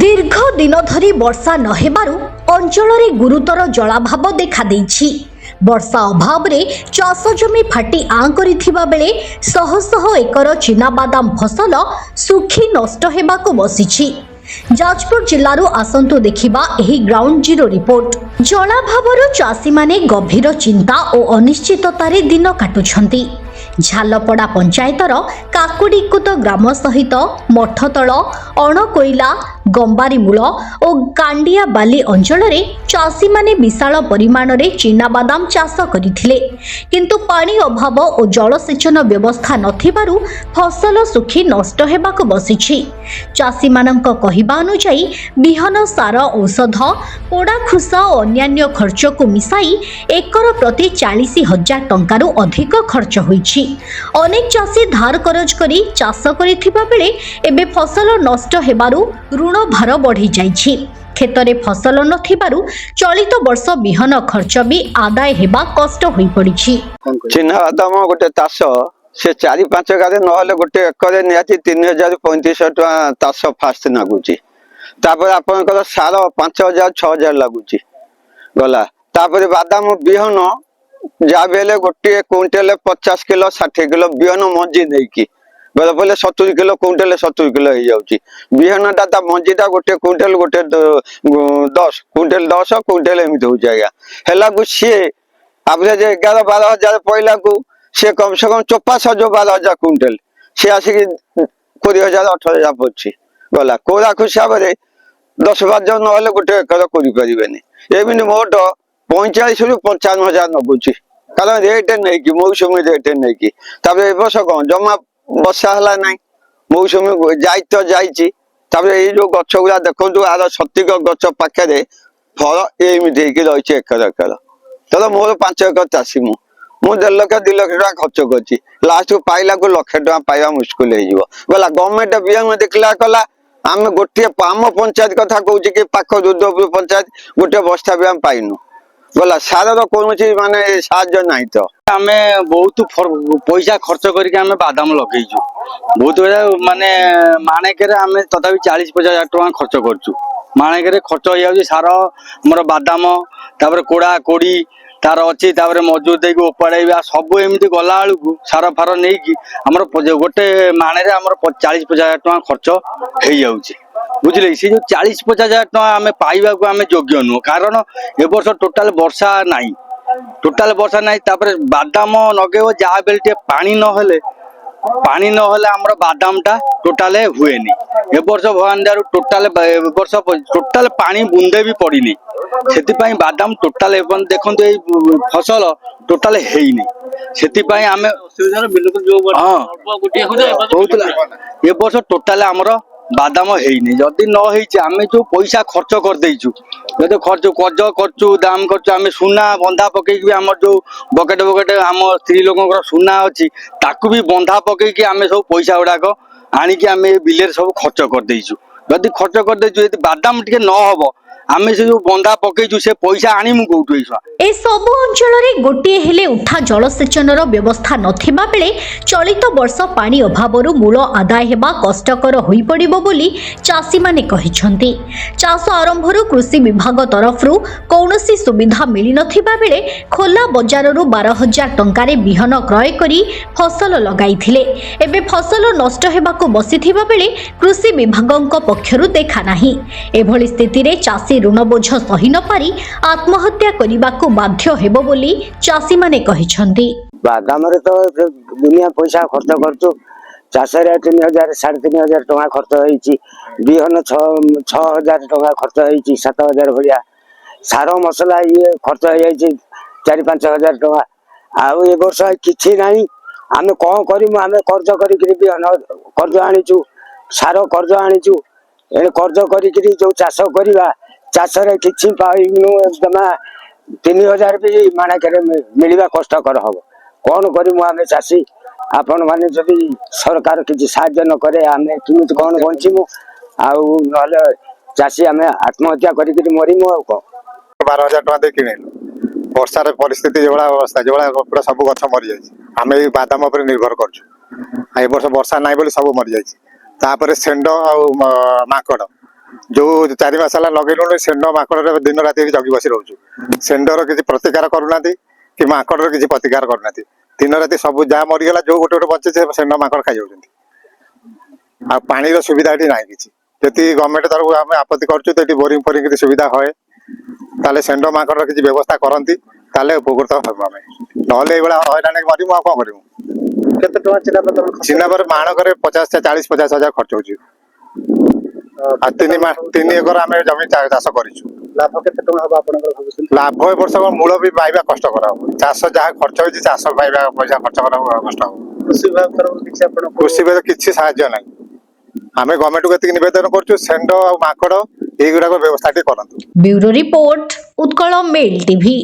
दीर्घ दिन धरी वर्षा नहेबारु अंचल गुरुतर जलाभाव देखा देइछि। वर्षा अभाव रे चाष जमी फाटी आं करिथिबा बेले शह शह एकर चिनाबादाम फसल सुखी नष्ट हेबाकु बसिछि। जाजपुर जिल्लारू आसंतु देखिबा एही ग्राउंड जीरो रिपोर्ट। जलाभावरु चाषी माने गभीर चिंता और अनिश्चिततारे दिन काटुछंती। झालपड़ा पंचायतर काकुड़ीकुत ग्राम सहित मठतल अणकोइला गंबारीमूल और गांडिया बाली अंचल चाषी माने विशाल परिमाण रे चिनाबादाम चाष करथिले, किंतु पानी अभाव और जलसेचन व्यवस्था नथिबारु फसल सुखी नष्ट हेबाकु बसिछि। चाषी मानक कहिबा अनुसायी बिहन सार औषध पोड़ा खुसा और अन्यान्य खर्च को मिसाई एकर प्रति 40,000 टंकारु अधिक खर्च होइछि। अनेक चाषी धार करज करी चाष करिथिबा बेले एबे फसल नष्ट हेबारु ऋण भार बढ़ी जाइछि। खेतरे फसल नथिबारु चलित वर्ष बिहन खर्च भी आदाय हेबा कष्ट होई पड़िछि। चिनाबादाम गोटे चाष से 4-5 गारे नहले गोटे एकरे निहाती 3,035 टका चाष फास्ट लागुची। तापर आपनकर सार 5,000-6,000 लागुची गला। तापर बादाम बिहन जा बेले गोटे क्विंटल 50 किलो 60 किलो बिहन मंजी नेकी बेले बोले 70 किलो क्विंटल 70 किलो हो जाउची। बिहन ता मंजीटा गोटे क्विंटल गोटे 10 क्विंटल 10 क्विंटल एमती हो जाएगा हेला को सी एवरेज 11-12 हजार पहला को सी कम से कम चोपा सजो 12,000 क्विंटल सी आसिक 20,000-18,000 पड़छी गला। कोरा हिसाब से 10-12 जन ना गोटे एकर करें मोट 45,000-55,000 नगुची कारण रेट नहीं कि मौसमी रेट नहीं कि ए वर्ष कौन जमा वर्षा है ना मौसमी जाई तो जाइए ये जो गछ गुला देखु आर सतिक गछ पाखे फल एमती रही एकर एकर तर मोर 5 एकर चाषी मु 1.5 लाख 2 लाख टका खर्च कर लास्ट को पाइला को 1 लाख टका पाइबा मुस्किल होगा। गवर्नमेंट बीएम देखला कला आम गोटे आम पंचायत कथा कहूँ कि पाख रुद्रपुर पंचायत गोटे बस्ता भी आम पाइनु गला सार कौन माने साहाय्य नहीं तो आम बहुत पैसा खर्च करके आम बादाम लगेचु बहुत माने माणेके आम तथापि 40-50 हजार टका खर्च करचु। माणेके खर्च हो जाए सार मोर बादाम तापर कोड़ा कोड़ी तार अच्छी मजूर दे उपाड़ा सब एमती गला बेलू सार फार नहीं कि आमर गोटे माणे आमर 40-50 हजार टका खर्च हो जाऊँगी बुझे। सी जो 40-50 हजार टका आम पाइबा को आम योग्य नुह कारण ए वर्ष टोटाल वर्षा नाई तापर बादाम नगेब जहाँ बेले पानी नहले आमर बादाम टा टोटाल हुए ए वर्ष भगवान दयारु टोटाल पानी बुंदे भी पड़नी से बादाम टोटाल देखो फसल टोटाल है आम ए वर्ष टोटाल आमर बादाम है जदि न आम जो पैसा खर्च कर देचु जब खर्च कर्ज करचु दाम करचु आम सुना बंधा पकईकि आम जो बकेट आम स्त्री लोक सुना अच्छी ताकू भी बंधा पकईकि आम सब पैसा गुड़ाक आणिकी आम बिल सब खर्च कर देचु जदि खर्च कर देचु यदि बादाम टिके न हबो आम से जो बंधा पकईचु से पैसा आनीमु कोठु ए सब अंचल गोटे हेले उठा जलसेचनर व्यवस्था नथिबा बेले चलित वर्ष पानी अभावरु मूल आदाय हेबा कष्टकर होई पड़िबो बोली चाषी माने कहिसंती। चाष आरंभरु कृषि विभाग तरफरु कौनसी सुविधा मिली नथिबा बेले खोला बजाररु 12,000 टंकारे बिहन क्रय करी फसल लगाइथिले। एबे फसल नष्ट हेबाकु बसिथिबा बेले कृषि विभागक पक्षरु देखा नाही। एभली स्थिति रे चाषी ऋण बोझ सही न पारी आत्महत्या करिबाकु बाध्य हेबो बोली चाषी माने कहिसंती। बादाम रे तो दुनिया पैसा खर्च करचु चाष रे 3,000-3,500 टका खर्च होईची बिहन 6,000 टका खर्च होईची 7,000 भलिया सार मसला ये खर्च हो जाईची 4-5 हजार टका आउ ए वर्ष किछि नाही आमे कोन करिमु आमे कर्ज करी बिहन कर्ज आनिचु सार कर्ज आनिचु ए कर्ज करी जो चाष करिवा चाष रे किछि पाइनु एकदम 3,000 भी माने करे मिलवा कष्टकर हम कौन करूँ आम चाषी आपण मैंने जदि सरकार किसी साहाय्य न करे आम कि कौन बचीमु आउ ना चाषी आम आत्महत्या करी मरीमु आ कौन 12,000 टका दे किणिलु वर्षार परिस्थिति जो अवस्था जो पूरा सब गछ मरी जाए आम ये बादाम पर निर्भर कर वर्ष वर्षा ना बोली सब मरी जाए शेंड आ माकड़ ଯୋଉ 4 ମାସ ହେଲା ଲଗେଇଲୁଣି ଷେଣ୍ଢ ମାଙ୍କଡରେ ଦିନ ରାତି ଜଗି ବସି ରହୁଛୁ। ଷେଣ୍ଢର କିଛି ପ୍ରତିକାର କରୁନାହାନ୍ତି କି ମାଙ୍କଡର କିଛି ପ୍ରତିକାର କରୁନାହାନ୍ତି। ଦିନ ରାତି ସବୁ ଯାହା ମରିଗଲା ଯୋଉ ଗୋଟେ ଗୋଟେ ବଞ୍ଚିଛି ଷେଣ୍ଢ ମାଙ୍କଡ ଖାଇଯାଉଛନ୍ତି। ଆଉ ପାଣିର ସୁବିଧା ଏଠି ନାହିଁ କିଛି। ଯଦି ଗଭର୍ଣ୍ଣମେଣ୍ଟ ତରଫରୁ ଆମେ ଆପତ୍ତି କରୁଛୁ ତ ଏଠି ବୋରିଂ ଫୋରିଂ କିଛି ସୁବିଧା ହୁଏ ତାହେଲେ ଷେଣ୍ଢ ମାଙ୍କଡର କିଛି ବ୍ୟବସ୍ଥା କରନ୍ତି ତାହେଲେ ଉପକୃତ ହେବୁ ଆମେ। ନହେଲେ ଏଇଭଳିଆ ହଇରାଣ ମରିବୁ ଆଉ କଣ କରିବୁ। କେତେ ଟଙ୍କା ଚିହ୍ନାପରେ ମାଣକରେ 40-50 ହଜାର ଖର୍ଚ୍ଚ ହଉଛି। ଆଉ 3 ଏକର ଆମେ ଜମି ଚାଷ କରିଛୁ। ଲାଭ କେତେ ଟଙ୍କା ହବ ଆପଣଙ୍କର ଭାବୁଛନ୍ତି? ଲାଭ ଏ ବର୍ଷ ମୂଳ ବି ପାଇବା କଷ୍ଟକର ହବ। ଚାଷ ଯାହା ଖର୍ଚ୍ଚ ହେଇଛି ଚାଷ ପାଇବା ପଇସା ଖର୍ଚ୍ଚ କରିବାକୁ କଷ୍ଟ ହବ। କୃଷି ବିଭାଗ ତରଫରୁ କିଛି ଆପଣଙ୍କୁ କୃଷି ବିଭାଗ କିଛି ସାହାଯ୍ୟ ନାହିଁ। ଆମେ ଗଭର୍ଣ୍ଣମେଣ୍ଟକୁ ଏତିକି ନିବେଦନ କରୁଛୁ ଷେଣ୍ଢ ଆଉ ମାଙ୍କଡ ଏଇଗୁଡାକ ବ୍ୟବସ୍ଥା ଟିକେ କରନ୍ତୁ। Bureau report Utkal mail TV.